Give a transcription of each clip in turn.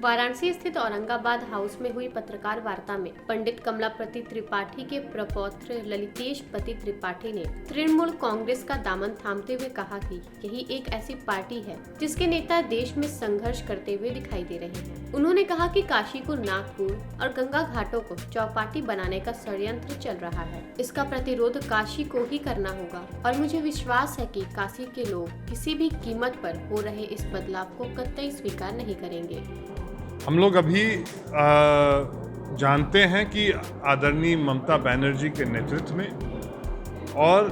वाराणसी स्थित औरंगाबाद हाउस में हुई पत्रकार वार्ता में पंडित कमलापति त्रिपाठी के प्रपौत्र ललितेश पति त्रिपाठी ने तृणमूल कांग्रेस का दामन थामते हुए कहा कि यही एक ऐसी पार्टी है जिसके नेता देश में संघर्ष करते हुए दिखाई दे रहे हैं। उन्होंने कहा कि काशी को नागपुर और गंगा घाटों को चौपाटी बनाने का षड्यंत्र चल रहा है। इसका प्रतिरोध काशी को ही करना होगा और मुझे विश्वास है कि काशी के लोग किसी भी कीमत पर हो रहे इस बदलाव को कतई स्वीकार नहीं करेंगे। हम लोग अभी जानते हैं कि आदरणीय ममता बनर्जी के नेतृत्व में और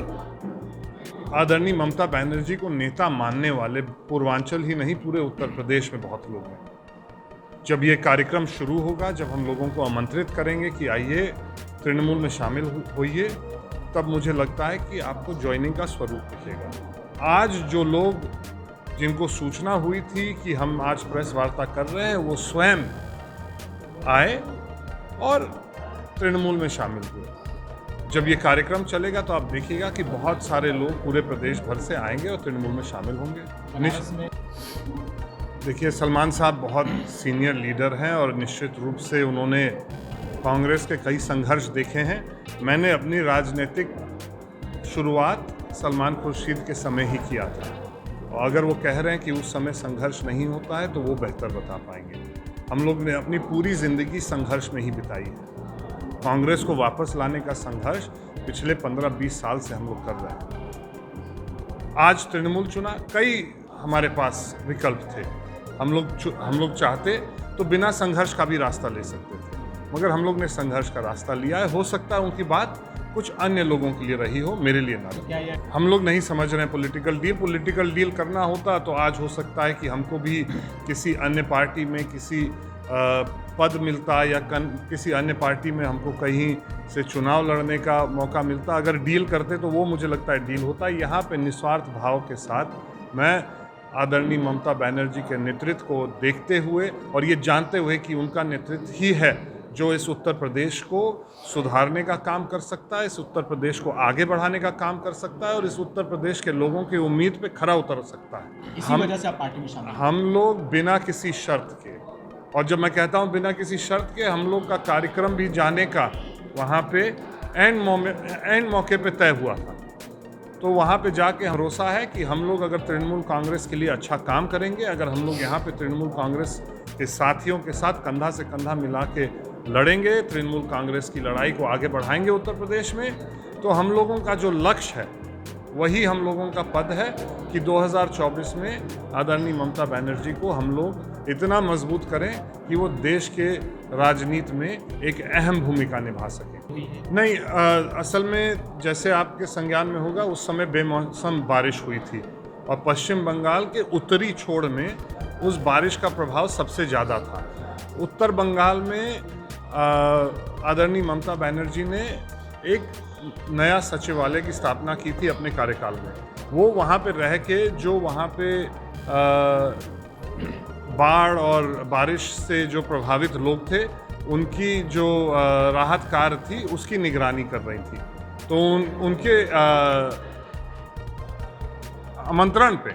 आदरणीय ममता बनर्जी को नेता मानने वाले पूर्वांचल ही नहीं पूरे उत्तर प्रदेश में बहुत लोग हैं। जब ये कार्यक्रम शुरू होगा, जब हम लोगों को आमंत्रित करेंगे कि आइए तृणमूल में शामिल होइए, तब मुझे लगता है कि आपको ज्वाइनिंग का स्वरूप दिखेगा। आज जो लोग जिनको सूचना हुई थी कि हम आज प्रेस वार्ता कर रहे हैं, वो स्वयं आए और तृणमूल में शामिल हुए। जब ये कार्यक्रम चलेगा तो आप देखिएगा कि बहुत सारे लोग पूरे प्रदेश भर से आएंगे और तृणमूल में शामिल होंगे। देखिए, सलमान साहब बहुत सीनियर लीडर हैं और निश्चित रूप से उन्होंने कांग्रेस के कई संघर्ष देखे हैं। मैंने अपनी राजनीतिक शुरुआत सलमान खुर्शीद के समय ही किया था और अगर वो कह रहे हैं कि उस समय संघर्ष नहीं होता है तो वो बेहतर बता पाएंगे। हम लोग ने अपनी पूरी ज़िंदगी संघर्ष में ही बिताई है। कांग्रेस को वापस लाने का संघर्ष पिछले 15-20 साल से हम लोग कर रहे हैं। आज तृणमूल चुना, कई हमारे पास विकल्प थे। हम लोग चाहते तो बिना संघर्ष का भी रास्ता ले सकते थे, मगर हम लोग ने संघर्ष का रास्ता लिया है। हो सकता है उनकी बात कुछ अन्य लोगों के लिए रही हो, मेरे लिए ना रही। हम लोग नहीं समझ रहे हैं पॉलिटिकल डील करना होता तो आज हो सकता है कि हमको भी किसी अन्य पार्टी में किसी पद मिलता या किसी अन्य पार्टी में हमको कहीं से चुनाव लड़ने का मौका मिलता। अगर डील करते तो वो मुझे लगता है डील होता। यहाँ पे निस्वार्थ भाव के साथ मैं आदरणीय ममता बनर्जी के नेतृत्व को देखते हुए और ये जानते हुए कि उनका नेतृत्व ही है जो इस उत्तर प्रदेश को सुधारने का काम कर सकता है, इस उत्तर प्रदेश को आगे बढ़ाने का काम कर सकता है और इस उत्तर प्रदेश के लोगों की उम्मीद पे खरा उतर सकता है। इसी वजह से आप पार्टी में शामिल हैं। हम लोग बिना किसी शर्त के, और जब मैं कहता हूँ बिना किसी शर्त के, हम लोग का कार्यक्रम भी जाने का वहाँ पे एंड मौके पे तय हुआ था। तो वहाँ पे जाके भरोसा है कि हम लोग अगर तृणमूल कांग्रेस के लिए अच्छा काम करेंगे, अगर हम लोग यहाँ पे तृणमूल कांग्रेस के साथियों के साथ कंधा से कंधा मिला के लड़ेंगे, तृणमूल कांग्रेस की लड़ाई को आगे बढ़ाएंगे उत्तर प्रदेश में, तो हम लोगों का जो लक्ष्य है वही हम लोगों का पद है कि 2024 में आदरणीय ममता बनर्जी को हम लोग इतना मजबूत करें कि वो देश के राजनीति में एक अहम भूमिका निभा सके। नहीं, असल में जैसे आपके संज्ञान में होगा, उस समय बेमौसम बारिश हुई थी और पश्चिम बंगाल के उत्तरी छोर में उस बारिश का प्रभाव सबसे ज़्यादा था। उत्तर बंगाल में आदरणीय ममता बनर्जी ने एक नया सचिवालय की स्थापना की थी अपने कार्यकाल में। वो वहाँ पे रह के जो वहाँ पे बाढ़ और बारिश से जो प्रभावित लोग थे, उनकी जो राहत कार्य थी उसकी निगरानी कर रही थी। तो उनके आमंत्रण पे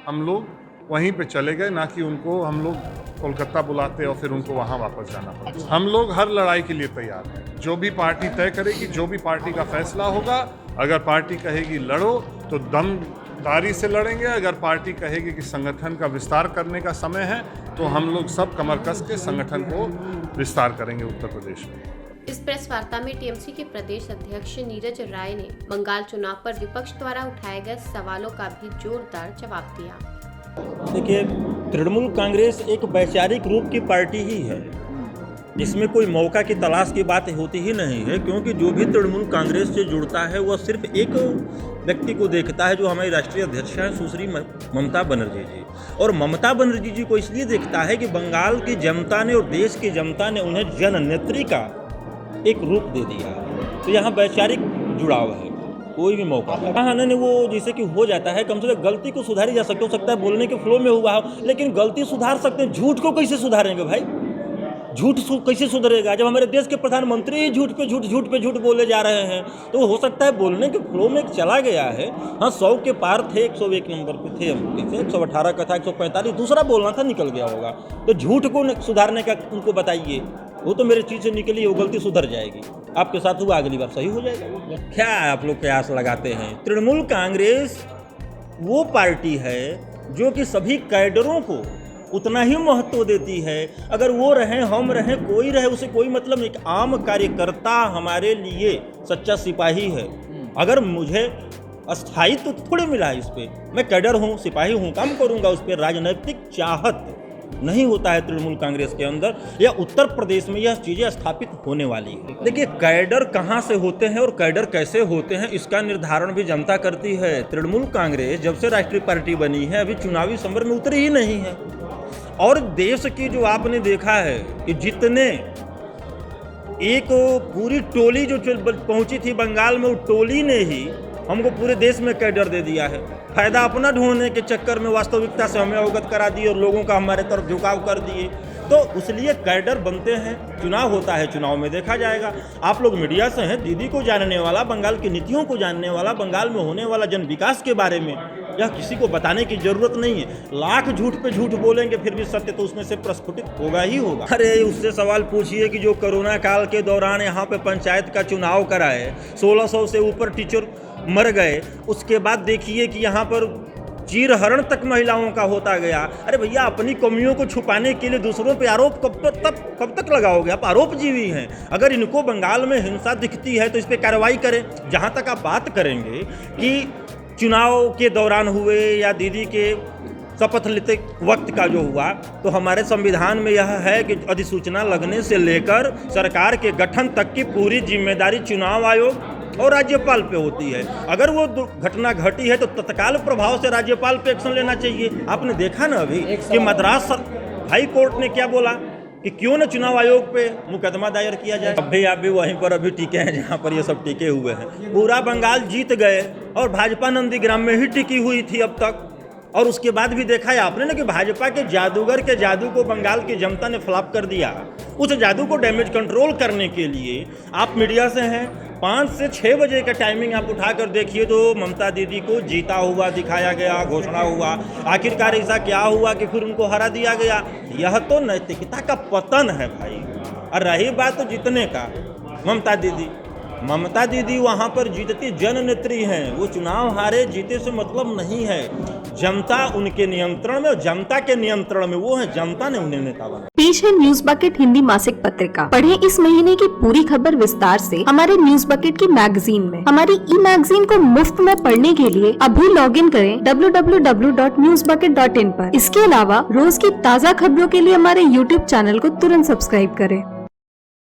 हम लोग वहीं पे चले गए, ना कि उनको हम लोग कोलकाता बुलाते और फिर उनको वहाँ वापस जाना पड़ा। हम लोग हर लड़ाई के लिए तैयार हैं। जो भी पार्टी तय करेगी, जो भी पार्टी का फैसला होगा, अगर पार्टी कहेगी लड़ो तो दमदारी से लड़ेंगे, अगर पार्टी कहेगी कि संगठन का विस्तार करने का समय है तो हम लोग सब कमर कस के संगठन को विस्तार करेंगे उत्तर प्रदेश में। इस प्रेस वार्ता में टीएमसी के प्रदेश अध्यक्ष नीरज राय ने बंगाल चुनाव पर विपक्ष द्वारा उठाए गए सवालों का भी जोरदार जवाब दिया। देखिए, तृणमूल कांग्रेस एक वैचारिक रूप की पार्टी ही है। इसमें कोई मौका की तलाश की बात होती ही नहीं है, क्योंकि जो भी तृणमूल कांग्रेस से जुड़ता है वह सिर्फ एक व्यक्ति को देखता है, जो हमारी राष्ट्रीय अध्यक्ष हैं सुश्री ममता बनर्जी जी। और ममता बनर्जी जी को इसलिए देखता है कि बंगाल की जनता ने और देश की जनता ने उन्हें जननेत्री का एक रूप दे दिया। तो यहाँ वैचारिक जुड़ाव है। कोई भी मौका हाँ ने वो जैसे कि हो जाता है, कम से कम गलती को सुधारी जा सकती हो सकता है बोलने के फ्लो में हुआ हो, लेकिन गलती सुधार सकते हैं, झूठ को कैसे सुधारेंगे भाई? कैसे सुधरेगा जब हमारे देश के प्रधानमंत्री ही झूठ पे झूठ बोले जा रहे हैं। तो हो सकता है बोलने के फ्लो में चला गया है। हाँ, 100 के पार थे, 101 नंबर पे थे हम, 118 का था, 145 दूसरा बोलना था, निकल गया होगा। तो झूठ को सुधारने का उनको बताइए, वो तो मेरे चीज़ से निकली, वो गलती सुधर जाएगी। आपके साथ हुआ, अगली बार सही हो जाएगा। क्या आप लोग प्रयास लगाते हैं? तृणमूल कांग्रेस वो पार्टी है जो कि सभी कैडरों को उतना ही महत्व देती है। अगर वो रहें, हम रहें, कोई रहे, उसे कोई मतलब नहीं। एक आम कार्यकर्ता हमारे लिए सच्चा सिपाही है। अगर मुझे स्थायित्व तो थोड़े मिला है इस पर, मैं कैडर हूँ, सिपाही हूँ, काम करूँगा उस पर। राजनीतिक चाहत नहीं होता है तृणमूल कांग्रेस के अंदर, या उत्तर प्रदेश में यह चीज़ें स्थापित होने वाली है। देखिए, कैडर कहाँ से होते हैं और कैडर कैसे होते हैं, इसका निर्धारण भी जनता करती है। तृणमूल कांग्रेस जब से राष्ट्रीय पार्टी बनी है, अभी चुनावी समर में उतरी ही नहीं है। और देश की जो आपने देखा है कि जितने एक पूरी टोली जो पहुंची थी बंगाल में, वो टोली ने ही हमको पूरे देश में कैडर दे दिया है। फायदा अपना ढूंढने के चक्कर में वास्तविकता से हमें अवगत करा दिए और लोगों का हमारे तरफ झुकाव कर दिए। तो उसलिए कैडर बनते हैं, चुनाव होता है, चुनाव में देखा जाएगा। आप लोग मीडिया से हैं, दीदी को जानने वाला, बंगाल की नीतियों को जानने वाला, बंगाल में होने वाला जन विकास के बारे में यह किसी को बताने की जरूरत नहीं है। लाख झूठ पे झूठ बोलेंगे, फिर भी सत्य तो उसमें से प्रस्फुटित होगा ही होगा। अरे उससे सवाल पूछिए कि जो कोरोना काल के दौरान यहाँ पे पंचायत का चुनाव कराए, 1600 से ऊपर टीचर मर गए, उसके बाद देखिए कि यहाँ पर चीरहरण तक महिलाओं का होता गया। अरे भैया, अपनी कमियों को छुपाने के लिए दूसरों पे आरोप कब तक लगाओगे? आप आरोपजीवी हैं। अगर इनको बंगाल में हिंसा दिखती है तो इस पर कार्रवाई करें। जहाँ तक आप बात करेंगे कि चुनाव के दौरान हुए या दीदी के शपथ लेते वक्त का जो हुआ, तो हमारे संविधान में यह है कि अधिसूचना लगने से लेकर सरकार के गठन तक की पूरी जिम्मेदारी चुनाव आयोग और राज्यपाल पे होती है। अगर वो घटना घटी है तो तत्काल प्रभाव से राज्यपाल पे एक्शन लेना चाहिए। आपने देखा ना अभी कि मद्रास हाई कोर्ट ने क्या बोला कि क्यों न चुनाव आयोग पे मुकदमा दायर किया जाए। अभी आप भी वहीं पर अभी टिके हैं जहाँ पर ये सब टिके हुए हैं। पूरा बंगाल जीत गए और भाजपा नंदीग्राम में ही टिकी हुई थी अब तक। और उसके बाद भी देखा है आपने ना कि भाजपा के जादूगर के जादू को बंगाल की जनता ने फ्लॉप कर दिया। उस जादू को डैमेज कंट्रोल करने के लिए आप मीडिया से हैं, 5 से 6 बजे का टाइमिंग आप उठाकर देखिए तो ममता दीदी को जीता हुआ दिखाया गया, घोषणा हुआ। आखिरकार ऐसा क्या हुआ कि फिर उनको हरा दिया गया? यह तो नैतिकता का पतन है भाई। और रही बात तो जीतने का, ममता दीदी वहाँ पर जीतती जननेत्री हैं। वो चुनाव हारे जीते से मतलब नहीं है। जनता उनके नियंत्रण में, और जनता के नियंत्रण में वो है, जनता ने उन्हें नेता बनाया। पेश है न्यूज बकेट हिंदी मासिक पत्रिका। पढ़ें इस महीने की पूरी खबर विस्तार से हमारे न्यूज बकेट की मैगजीन में। हमारी ई मैगजीन को मुफ्त में पढ़ने के लिए अभी लॉग इन करें www.newsbucket.in पर। इसके अलावा रोज की ताज़ा खबरों के लिए हमारे YouTube चैनल को तुरंत सब्सक्राइब करें।